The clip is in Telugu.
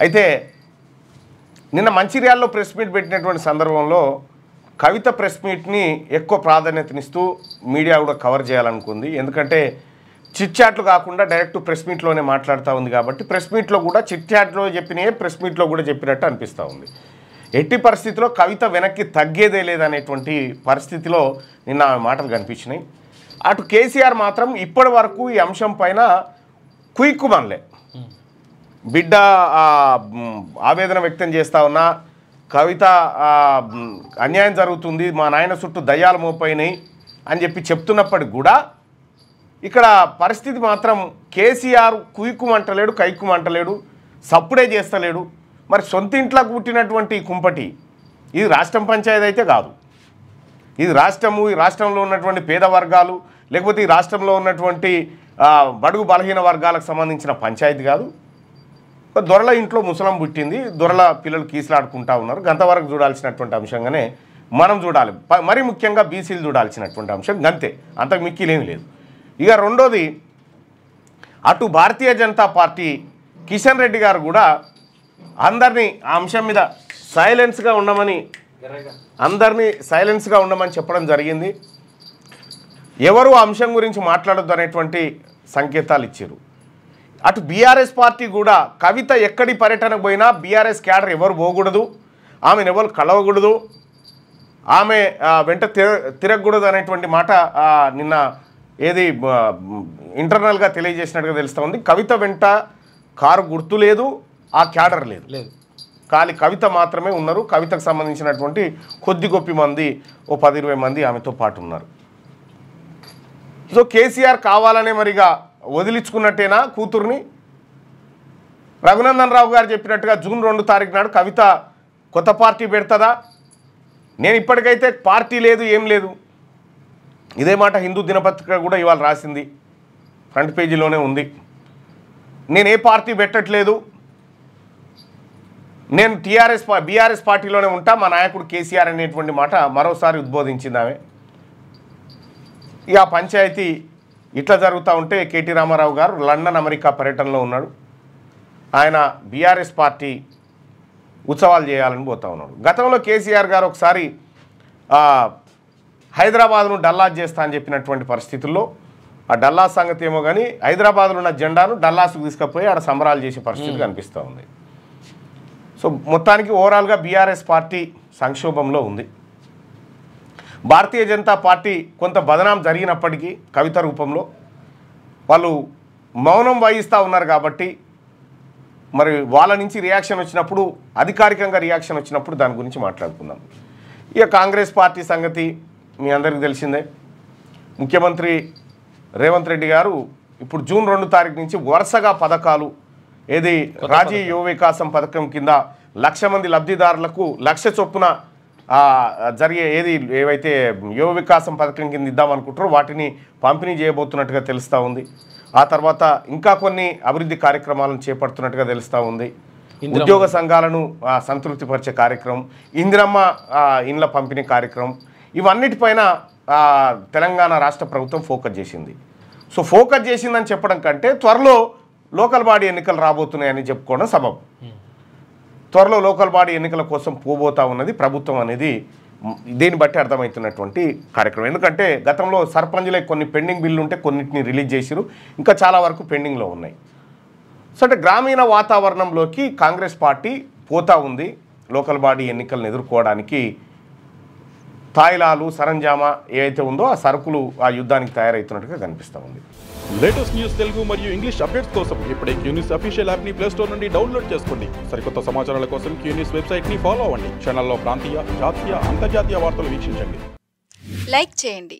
అయితే నిన్న మంచిర్యాలలో ప్రెస్ మీట్ పెట్టినటువంటి సందర్భంలో కవిత ప్రెస్ మీట్ని ఎక్కువ ప్రాధాన్యతనిస్తూ మీడియా కూడా కవర్ చేయాలనుకుంది. ఎందుకంటే చిట్ చాట్లు కాకుండా డైరెక్ట్ ప్రెస్ మీట్లోనే మాట్లాడుతూ ఉంది కాబట్టి ప్రెస్ మీట్లో కూడా చిట్ చాట్లో చెప్పినయే ప్రెస్ మీట్లో కూడా చెప్పినట్టు అనిపిస్తూ ఉంది. ఎట్టి పరిస్థితిలో కవిత వెనక్కి తగ్గేదే లేదనేటువంటి పరిస్థితిలో నిన్న మాటలు కనిపించినాయి. అటు కేసీఆర్ మాత్రం ఇప్పటి వరకు ఈ అంశం పైన కుయ్యకుమనలే. బిడ్డ ఆవేదన వ్యక్తం చేస్తూ ఉన్నా, కవిత అన్యాయం జరుగుతుంది, మా నాయన చుట్టూ దయ్యాలు మోపైనాయి అని చెప్పి చెప్తున్నప్పటికి కూడా ఇక్కడ పరిస్థితి మాత్రం కేసీఆర్ కుయ్యకుమంటలేడు, కైకుమంటలేడు, సప్పుడే చేస్తలేడు. మరి సొంత ఇంట్లో పుట్టినటువంటి కుంపటి ఇది రాష్ట్రం పంచాయతీ అయితే కాదు. ఇది రాష్ట్రము, ఈ రాష్ట్రంలో ఉన్నటువంటి పేద వర్గాలు లేకపోతే ఈ రాష్ట్రంలో ఉన్నటువంటి బడుగు బలహీన వర్గాలకు సంబంధించిన పంచాయతీ కాదు. దొరల ఇంట్లో ముసలం పుట్టింది, దొరల పిల్లలు కీసులాడుకుంటా ఉన్నారు. గంతవరకు చూడాల్సినటువంటి అంశంగానే మనం చూడాలి. మరి ముఖ్యంగా బీసీలు చూడాల్సినటువంటి అంశం గంతే, అంతకు మిక్కిలేమీ లేదు. ఇక రెండోది, అటు భారతీయ జనతా పార్టీ కిషన్ రెడ్డి గారు కూడా అందరినీ ఆ అంశం మీద సైలెన్స్గా ఉండమని చెప్పడం జరిగింది. ఎవరు ఆ అంశం గురించి మాట్లాడొద్దు అనేటువంటి సంకేతాలు ఇచ్చారు. అటు బీఆర్ఎస్ పార్టీ కూడా కవిత ఎక్కడి పర్యటనకు పోయినా బీఆర్ఎస్ క్యాడర్ ఎవరు పోకూడదు, ఆమెను ఎవరు కలవకూడదు, ఆమె వెంట తిరగకూడదు అనేటువంటి మాట నిన్న ఏది ఇంటర్నల్గా తెలియజేసినట్టుగా తెలుస్తూ ఉంది. కవిత వెంట కారు గుర్తు లేదు, ఆ క్యాడర్ లేదు, ఖాళీ కవిత మాత్రమే ఉన్నారు. కవితకు సంబంధించినటువంటి కొద్ది గొప్పి మంది, ఓ 10-20 మంది ఆమెతో పాటు ఉన్నారు. సో కేసీఆర్ కావాలనే మరిగా వదిలించుకున్నట్టేనా కూతుర్ని? రఘునందన్ రావు గారు చెప్పినట్టుగా జూన్ 2 తారీఖు నాడు కవిత కొత్త పార్టీ పెడతదా? నేను ఇప్పటికైతే పార్టీ లేదు, ఏం లేదు. ఇదే మాట హిందూ దినపత్రిక కూడా ఇవాళ రాసింది, ఫ్రంట్ పేజీలోనే ఉంది. నేను ఏ పార్టీ పెట్టట్లేదు, నేను బీఆర్ఎస్ పార్టీలోనే ఉంటా, మా నాయకుడు కేసీఆర్ అనేటువంటి మాట మరోసారి ఉద్బోధించింది ఆమె. ఇక పంచాయతీ ఇట్లా జరుగుతూ ఉంటే కేటీ రామారావు గారు లండన్ అమెరికా పర్యటనలో ఉన్నాడు. ఆయన బీఆర్ఎస్ పార్టీ ఉత్సవాలు చేయాలని పోతా ఉన్నాడు. గతంలో కేసీఆర్ గారు ఒకసారి హైదరాబాద్ను డల్లాస్ చేస్తా అని చెప్పినటువంటి పరిస్థితుల్లో ఆ డల్లాస్ సంగతి ఏమో కానీ హైదరాబాద్లో ఉన్న జెండాను డల్లాస్కు తీసుకుపోయి ఆడ సంబరాలు చేసే పరిస్థితి కనిపిస్తూ ఉంది. సో మొత్తానికి ఓవరాల్గా బీఆర్ఎస్ పార్టీ సంక్షోభంలో ఉంది. భారతీయ జనతా పార్టీ కొంత బదనాం జరిగినప్పటికీ కవిత రూపంలో వాళ్ళు మౌనం వహిస్తూ ఉన్నారు కాబట్టి మరి వాళ్ళ నుంచి రియాక్షన్ వచ్చినప్పుడు, అధికారికంగా రియాక్షన్ వచ్చినప్పుడు దాని గురించి మాట్లాడుకుందాం. ఇక కాంగ్రెస్ పార్టీ సంగతి మీ అందరికీ తెలిసిందే. ముఖ్యమంత్రి రేవంత్ రెడ్డి గారు ఇప్పుడు జూన్ 2 తారీఖు నుంచి వరుసగా పథకాలు, ఏది రాజీవ్ యువ వికాసం పథకం కింద 1,00,000 మంది లబ్ధిదారులకు 1,00,000 చొప్పున జరిగే ఏవైతే యువ వికాసం పథకం కింద ఇద్దామనుకుంటారో వాటిని పంపిణీ చేయబోతున్నట్టుగా తెలుస్తూ ఉంది. ఆ తర్వాత ఇంకా కొన్ని అభివృద్ధి కార్యక్రమాలను చేపడుతున్నట్టుగా తెలుస్తూ ఉంది. ఉద్యోగ సంఘాలను సంతృప్తిపరిచే కార్యక్రమం, ఇందిరమ్మ ఇండ్ల పంపిణీ కార్యక్రమం, ఇవన్నిటిపైన తెలంగాణ రాష్ట్ర ప్రభుత్వం ఫోకస్ చేసింది. సో ఫోకస్ చేసిందని చెప్పడం కంటే త్వరలో లోకల్ బాడీ ఎన్నికలు రాబోతున్నాయని చెప్పుకోవడం సబబు. త్వరలో లోకల్ బాడీ ఎన్నికల కోసం పోబోతా ఉన్నది ప్రభుత్వం అనేది దీన్ని బట్టి అర్థమవుతున్నటువంటి కార్యక్రమం. ఎందుకంటే గతంలో సర్పంచ్లే కొన్ని పెండింగ్ బిల్లు ఉంటే కొన్నిటిని రిలీజ్ చేసిరు, ఇంకా చాలా వరకు పెండింగ్లో ఉన్నాయి. సో అంటే గ్రామీణ వాతావరణంలోకి కాంగ్రెస్ పార్టీ పోతా ఉంది. లోకల్ బాడీ ఎన్నికలను ఎదుర్కోవడానికి తాయిలాలు, సరంజామా ఏదైతే ఉందో ఆ సరుకులు ఆ యుద్ధానికి తయారవుతున్నట్టుగా కనిపిస్తూ ఉంది. లేటెస్ట్ న్యూస్ తెలుగు మరియు ఇంగ్లీష్ అప్డేట్స్ కోసం ఇప్పుడే క్యూన్యూస్ అఫీషియల్ యాప్ని ప్లే స్టోర్ నుండి డౌన్లోడ్ చేసుకోండి. సరికొత్త సమాచారాల కోసం క్యూన్యూస్ వెబ్సైట్ని ఫాలో అవ్వండి. ఛానల్లో ప్రాంతీయ, జాతీయ, అంతర్జాతీయ వార్తలు వీక్షించండి. లైక్ చేయండి,